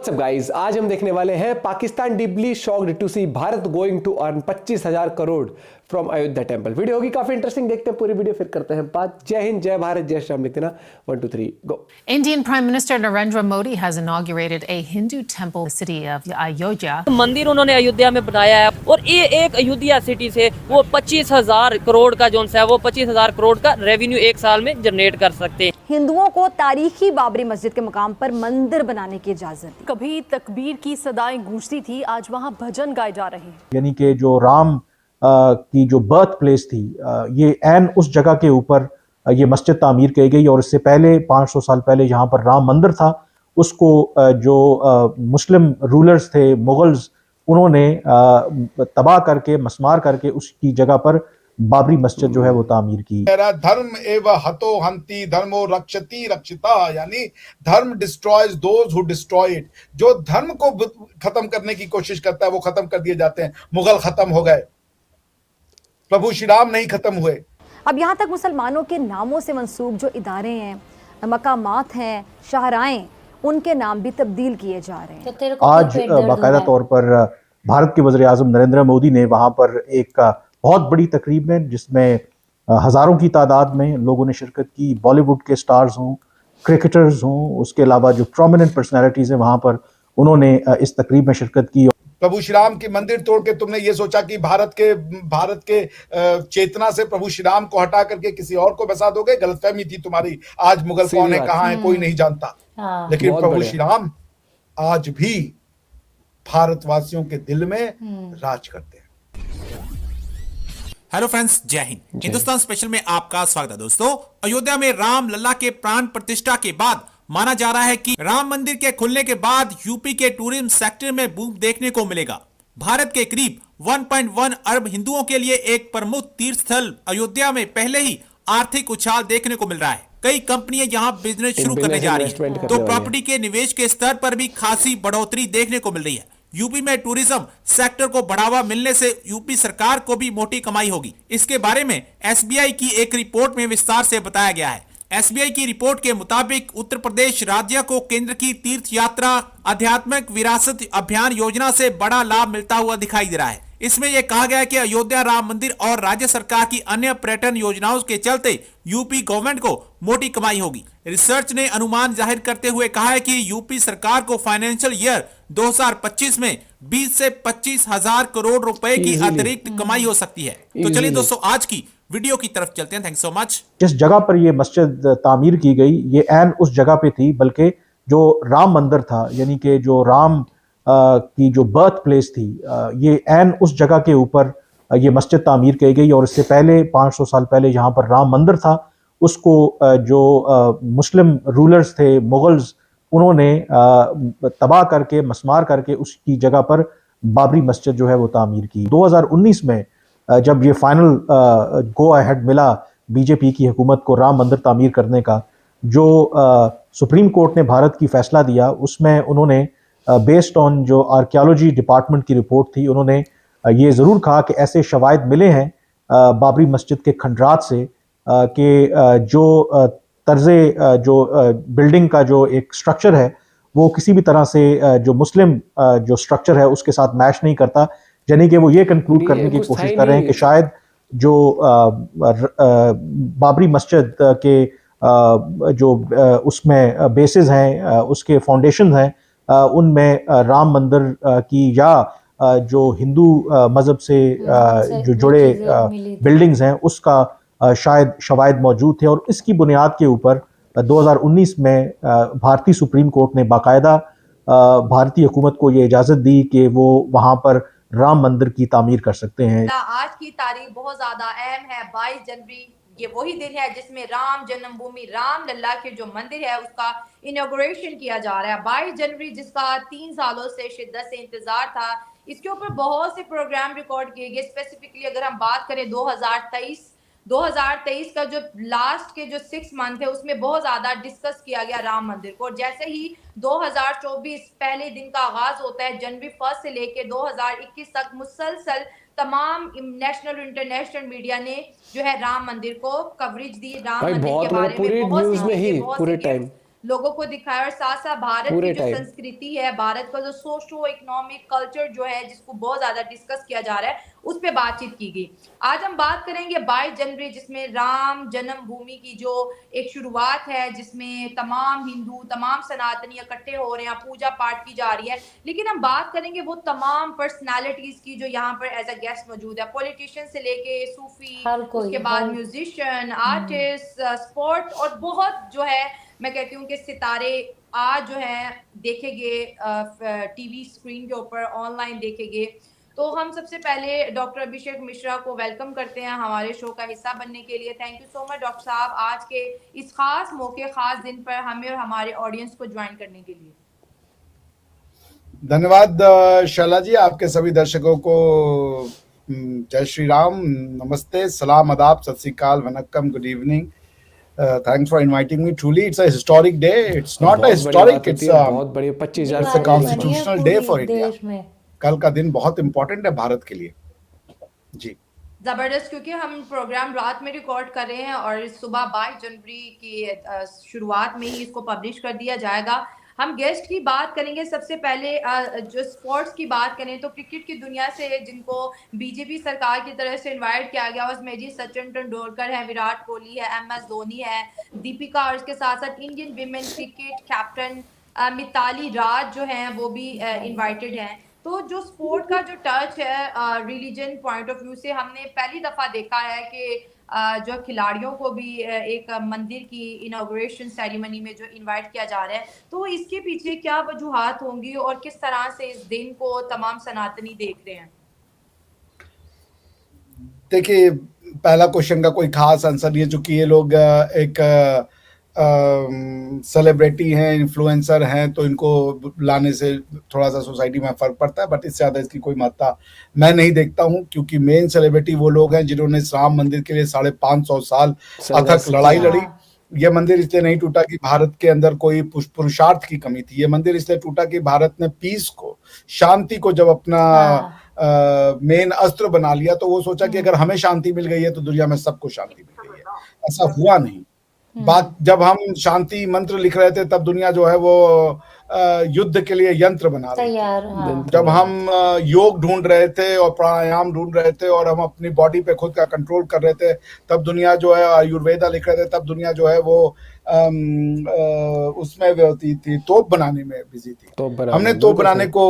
सब गाइस, आज हम देखने वाले हैं Pakistan deeply shocked to see Bharat going to earn 25,000 crore from Ayodhya temple. Video होगी काफी इंटरेस्टिंग, देखते हैं पूरी वीडियो फिर करते हैं बात। जय हिंद, जय भारत, जय श्री राम लिखते ना। 1 2 3 गो। Indian Prime Minister Narendra Modi has inaugurated a Hindu temple in the city of Ayodhya. मंदिर उन्होंने अयोध्या में बनाया है और ये एक अयोध्या सिटी से वो 25,000 करोड़ का जो है वो 25,000 करोड़ का रेवेन्यू एक साल में जनरेट कर सकते हैं। हिंदुओं को तारीखी बाबरी मस्जिद के मकाम पर मंदिर बनाने की इजाजत। कभी तकबीर की सदाएं गूंजती थी, आज वहां भजन गाए जा रहे हैं। यानी कि जो राम की जो बर्थ प्लेस थी, ये ऐन उस जगह के ऊपर ये मस्जिद तामीर की गई और इससे पहले 500 साल पहले यहाँ पर राम मंदिर था। उसको जो मुस्लिम रूलर्स थे, मुगल्स, उन्होंने तबाह करके मस्मार करके उसकी जगह पर बाबरी मस्जिद जो है वो तामीर की। धर्म एव हतो हंति धर्मो रक्षति रक्षिता, यानी धर्म destroys those who destroy it. जो धर्म को खत्म करने की कोशिश करता है वो खत्म कर दिए जाते हैं। मुगल खत्म हो गए, प्रभु श्री राम नहीं खत्म हुए। अब यहाँ तक मुसलमानों के नामों से मंसूब जो इदारे हैं, मकामात हैं, शाहराएं, उनके नाम भी तब्दील किए जा रहे हैं। आज बाकायदा तौर पर भारत के वज़ीर आज़म नरेंद्र मोदी ने वहाँ पर एक बहुत बड़ी तकरीब में, जिसमें हज़ारों की तादाद में लोगों ने शिरकत की। बॉलीवुड के स्टार्स हों, क्रिकेटर्स हों, उसके अलावा जो प्रोमिनेंट पर्सनैलिटीज़ हैं वहाँ पर, उन्होंने इस तकरीब में शिरकत की। प्रभु श्री राम की मंदिर तोड़ के तुमने ये सोचा कि भारत के चेतना से प्रभु श्री राम को हटा करके किसी और को बसा दोगे। गलतफहमी थी तुम्हारी। आज मुगल कौन है, कहाँ है, कोई नहीं जानता। लेकिन प्रभु श्री राम आज भी भारतवासियों के दिल में राज करते हैं। हेलो फ्रेंड्स, जय हिंद। हिंदुस्तान स्पेशल में आपका स्वागत है। दोस्तों, अयोध्या में राम लल्ला के प्राण प्रतिष्ठा के बाद माना जा रहा है कि राम मंदिर के खुलने के बाद यूपी के टूरिज्म सेक्टर में बूम देखने को मिलेगा। भारत के करीब 1.1 अरब हिंदुओं के लिए एक प्रमुख तीर्थ स्थल अयोध्या में पहले ही आर्थिक उछाल देखने को मिल रहा है। कई कंपनियां यहां बिजनेस शुरू करने जा रही हैं, तो प्रॉपर्टी के निवेश के स्तर पर भी खासी बढ़ोतरी देखने को मिल रही है। यूपी में टूरिज्म सेक्टर को बढ़ावा मिलने से यूपी सरकार को भी मोटी कमाई होगी। इसके बारे में एसबीआई की एक रिपोर्ट में विस्तार से बताया गया है। एसबीआई की रिपोर्ट के मुताबिक उत्तर प्रदेश राज्य को केंद्र की तीर्थ यात्रा आध्यात्मिक विरासत अभियान योजना से बड़ा लाभ मिलता हुआ दिखाई दे रहा है। इसमें यह कहा गया है कि अयोध्या राम मंदिर और राज्य सरकार की अन्य पर्यटन योजनाओं के चलते यूपी गवर्नमेंट को मोटी कमाई होगी। रिसर्च ने अनुमान जाहिर करते हुए कहा है कि यूपी सरकार को फाइनेंशियल ईयर 2025 में 20 से 25,000 करोड़ रुपए की अतिरिक्त कमाई हो सकती है। तो चलिए दोस्तों, आज की वीडियो की तरफ चलते हैं। Thanks so much. जिस जगह पर ये मस्जिद तामीर की गई, ये ऐन उस जगह पे थी, बल्कि जो राम मंदिर था, यानी कि जो राम की जो बर्थ प्लेस थी, ये ऐन उस जगह के ऊपर ये मस्जिद तामीर की गई और इससे पहले 500 साल पहले यहाँ पर राम मंदिर था। उसको जो मुस्लिम रूलर्स थे, मुगल्स, उन्होंने तबाह करके मस्मार करके उसकी जगह पर बाबरी मस्जिद जो है वो तामीर की। 2019 में जब ये फाइनल गो अहेड मिला बीजेपी की हुकूमत को राम मंदिर तामीर करने का, जो सुप्रीम कोर्ट ने भारत की फैसला दिया, उसमें उन्होंने बेस्ड ऑन जो आर्कियोलॉजी डिपार्टमेंट की रिपोर्ट थी, उन्होंने ये ज़रूर कहा कि ऐसे शवाहिद मिले हैं बाबरी मस्जिद के खंडरात से कि जो तर्ज़े जो बिल्डिंग का जो एक स्ट्रक्चर है वो किसी भी तरह से जो मुस्लिम जो स्ट्रक्चर है उसके साथ मैच नहीं करता। यानी कि वो ये कंक्लूड करने की कोशिश कर रहे हैं कि शायद जो बाबरी मस्जिद के जो उसमें बेसिस हैं, उसके फाउंडेशन हैं, उनमें राम मंदिर की या जो हिंदू मज़हब से जो जुड़े बिल्डिंग्स हैं उसका शायद शवाहिद मौजूद थे। और इसकी बुनियाद के ऊपर 2019 में भारतीय सुप्रीम कोर्ट ने बाकायदा भारतीय हुकूमत को ये इजाज़त दी कि वो वहाँ पर राम मंदिर की तामीर कर सकते हैं। आज की तारीख बहुत ज्यादा अहम है। 22 जनवरी ये वही दिन है जिसमें राम जन्मभूमि राम लल्ला के जो मंदिर है उसका इनॉग्रेशन किया जा रहा है। 22 जनवरी जिसका 3 सालों से शिद्दत से इंतजार था। इसके ऊपर बहुत से प्रोग्राम रिकॉर्ड किए गए। स्पेसिफिकली अगर हम बात करें 2023 का जो लास्ट के जो 6 मंथ है उसमें बहुत ज्यादा डिस्कस किया गया राम मंदिर को। जैसे ही 2024 पहले दिन का आगाज होता है, जनवरी 1 से लेके 2021 तक मुसलसल तमाम नेशनल और इंटरनेशनल मीडिया ने जो है राम मंदिर को कवरेज दी। राम मंदिर के बारे में बहुत सी पूरे टाइम लोगों को दिखाया और साथ साथ भारत पूरे की जो time। संस्कृति है, भारत का जो सोशो इकोनॉमिक कल्चर जो है जिसको बहुत ज्यादा डिस्कस किया जा रहा है, उस पे बातचीत की गई। आज हम बात करेंगे 22 जनवरी, जिसमें राम जन्मभूमि की जो एक शुरुआत है, जिसमें तमाम हिंदू, तमाम सनातनी इकट्ठे हो रहे हैं, पूजा पाठ की जा रही है। लेकिन हम बात करेंगे वो तमाम पर्सनालिटीज की जो यहाँ पर एज अ गेस्ट मौजूद है, पॉलिटिशियन से लेके सूफी, उसके बाद म्यूजिशियन, आर्टिस्ट, स्पोर्ट और बहुत जो है मैं कहती हूँ कि सितारे आज जो है देखेंगे टीवी स्क्रीन के ऊपर, ऑनलाइन देखेंगे। तो हम सबसे पहले डॉक्टर अभिषेक मिश्रा को वेलकम करते हैं हमारे शो का हिस्सा बनने के लिए। Thank you so much doctor साहब, आज के इस खास मौके, खास दिन पर हमें और हमारे ऑडियंस को ज्वाइन करने के लिए। धन्यवाद शैला जी, आपके सभी दर्शकों को जय श्री राम, नमस्ते, सलाम, आदाब, सत श्री अकाल, वनक्कम, good evening. Thanks for inviting me. Truly, it's a historic day. It's not a historic. It's बहुत बड़ी 25,000 it's a constitutional day for India. कल का दिन बहुत इम्पोर्टेंट है भारत के लिए जी। जबरदस्त, क्योंकि हम प्रोग्राम रात में रिकॉर्ड कर रहे हैं और सुबह 22 जनवरी की शुरुआत में ही इसको पब्लिश कर दिया जाएगा। हम गेस्ट की बात करेंगे। सबसे पहले जो स्पोर्ट्स की बात करें तो क्रिकेट की दुनिया से जिनको बीजेपी सरकार की तरफ से इनवाइट किया गया, उसमें जी सचिन तेंदुलकर है, विराट कोहली है, MS धोनी है, दीपिका, और इसके साथ साथ Indian women cricket captain Mithali Raj जो हैं वो भी इनवाइटेड हैं। तो जो स्पोर्ट का जो टच है रिलीजन पॉइंट ऑफ व्यू से, हमने पहली दफा देखा है कि जो खिलाड़ियों को भी एक मंदिर की इनॉग्रेशन सेरेमनी में जो इनवाइट किया जा रहा है, तो इसके पीछे क्या वजूहात होंगी और किस तरह से इस दिन को तमाम सनातनी देख रहे हैं? देखिए, पहला क्वेश्चन का कोई खास आंसर नहीं है, चूंकि ये लोग एक सेलिब्रिटी हैं, इन्फ्लुएंसर हैं, तो इनको लाने से थोड़ा सा सोसाइटी में फर्क पड़ता है, बट इससे ज़्यादा इसकी कोई महत्ता मैं नहीं देखता हूं, क्योंकि मेन सेलिब्रिटी वो लोग हैं जिन्होंने इस राम मंदिर के लिए 550 साल अथक लड़ाई लड़ी। ये मंदिर इसलिए नहीं टूटा कि भारत के अंदर कोई पुरुषार्थ की कमी थी, ये मंदिर इसलिए टूटा कि भारत ने पीस को, शांति को जब अपना मेन अस्त्र बना लिया, तो वो सोचा कि अगर हमें शांति मिल गई है तो दुनिया में सबको शांति मिल गई है। ऐसा हुआ नहीं। बात जब हम शांति मंत्र लिख रहे थे तब दुनिया जो है वो युद्ध के लिए यंत्र बना रही थी। जब हम योग ढूंढ रहे थे और प्राणायाम ढूंढ रहे थे और हम अपनी बॉडी पे खुद का कंट्रोल कर रहे थे, तब दुनिया जो है आयुर्वेदा लिख रहे थे, तब दुनिया जो है वो उसमें होती थी, तोप बनाने में बिजी थी। हमने तोप बनाने को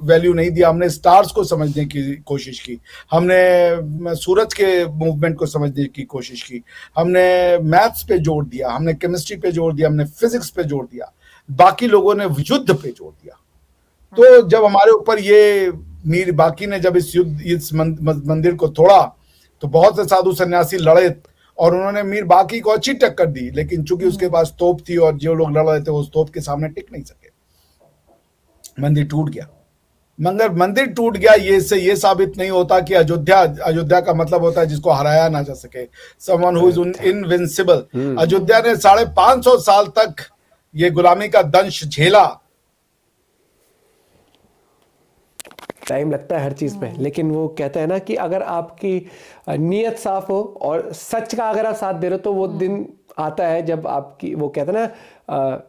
वैल्यू नहीं दिया, हमने स्टार्स को समझने की कोशिश की, हमने सूरज के मूवमेंट को समझने की कोशिश की, हमने मैथ्स पे जोर दिया, हमने केमिस्ट्री पे जोर दिया, हमने फिजिक्स पे जोर दिया, बाकी लोगों ने युद्ध पे जोर दिया। तो जब हमारे ऊपर ये मीर बाकी ने जब इस मंदिर को तोड़ा, तो बहुत से साधु सन्यासी लड़े और उन्होंने मीर बाकी को अच्छी टक्कर दी, लेकिन चूंकि उसके पास तोप थी और जो लोग लड़ रहे थे उस तोप के सामने टिक नहीं सके, मंदिर टूट गया। मगर मंदिर टूट गया ये साबित नहीं होता कि अयोध्या का मतलब होता है जिसको हराया ना जा सके, someone who is invincible. Ayodhya ने 550 साल तक ये गुलामी का दंश झेला। टाइम लगता है हर चीज में, लेकिन वो कहते हैं ना कि अगर आपकी नीयत साफ हो और सच का अगर आप साथ दे रहे हो तो वो दिन आता है जब आपकी, वो कहते हैं ना,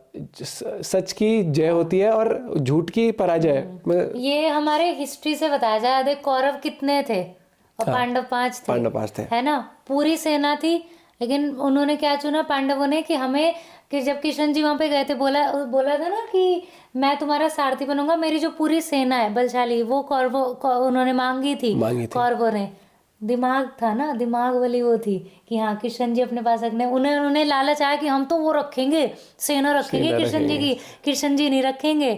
सच की जय होती है और झूठ की पराजय। ये हमारे हिस्ट्री से बताया जाए, देख कौरव कितने थे और पांडव 5 थे, पांडव 5 थे, है ना, पूरी सेना थी, लेकिन उन्होंने क्या चुना पांडवों ने कि हमें, कि जब किशन जी वहां पे गए थे, बोला था ना कि मैं तुम्हारा सारथी बनूंगा, मेरी जो पूरी सेना है बलशाली, वो कौरवों उन्होंने मांगी थी। कौरवों ने, दिमाग था ना, दिमाग वाली वो थी कि हाँ किशन जी अपने पास रखने, उन्हें लालच आया कि हम तो वो रखेंगे, सेना रखेंगे किशन जी की, किशन जी नहीं रखेंगे।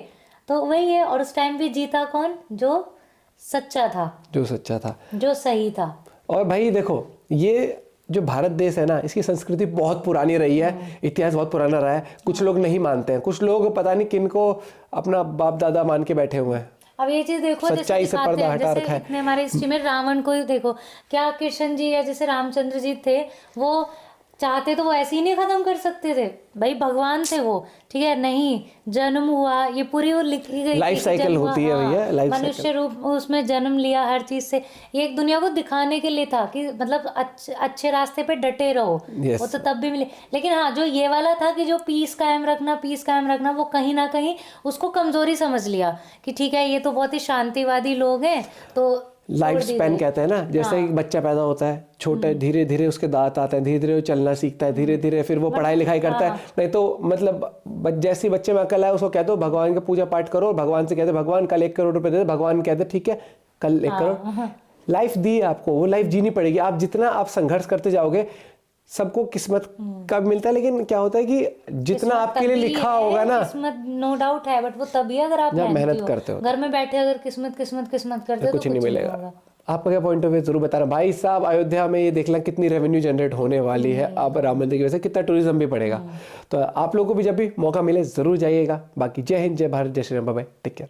तो वही है, और उस टाइम भी जीता कौन? जो सच्चा था, जो सही था। और भाई देखो, ये जो भारत देश है ना, इसकी संस्कृति बहुत पुरानी रही है, इतिहास बहुत पुराना रहा है। कुछ लोग नहीं मानते हैं, कुछ लोग पता नहीं किनको अपना बाप दादा मान के बैठे हुए हैं। अब ये चीज देखो, सच्चाई से पर्दा हटा रखा है। इतने हमारे हिस्ट्री में रावण को ही देखो, क्या कृष्ण जी या जैसे रामचंद्र जी थे, वो चाहते तो वो ऐसे ही नहीं खत्म कर सकते थे, भाई भगवान थे वो, ठीक है, नहीं जन्म हुआ, ये पूरी वो लिखी गई लाइफ साइकिल होती है भैया, लाइफ मनुष्य रूप उसमें जन्म लिया हर चीज से, ये एक दुनिया को दिखाने के लिए था कि मतलब अच्छे रास्ते पे डटे रहो। वो तो तब भी मिले, लेकिन हाँ जो ये वाला था कि जो पीस कायम रखना, वो कहीं ना कहीं उसको कमजोरी समझ लिया कि ठीक है ये तो बहुत ही शांतिवादी लोग हैं, तो लाइफ स्पैन कहते हैं ना, जैसे एक बच्चा पैदा होता है छोटे, धीरे धीरे उसके दांत आते हैं, धीरे धीरे वो चलना सीखता है, धीरे धीरे फिर वो पढ़ाई लिखाई करता है। नहीं तो मतलब जैसे बच्चे में अकल है उसको कहते हो भगवान का पूजा पाठ करो, और भगवान से कहते भगवान कल 1 करोड़ रुपए दे दे, भगवान कहते ठीक है कल 1 करोड़। लाइफ दी है आपको, वो लाइफ जीनी पड़ेगी। आप जितना आप संघर्ष करते जाओगे, सबको किस्मत का मिलता है, लेकिन क्या होता है कि जितना आपके लिए लिखा होगा ना, किस्मत नो डाउट है, बट वो तभी अगर आप मेहनत करते हो। घर में बैठे अगर किस्मत करते हो कुछ नहीं मिलेगा। आपका क्या पॉइंट ऑफ व्यू जरूर बताना भाई साहब। अयोध्या में ये देखना कितनी रेवेन्यू जनरेट होने वाली है अब राम मंदिर की वजह से, कितना टूरिज्म भी बढ़ेगा। तो आप लोगों को भी जब भी मौका मिले जरूर जाइएगा। बाकी जय हिंद, जय भारत, जय Shri Ram, bye, take care.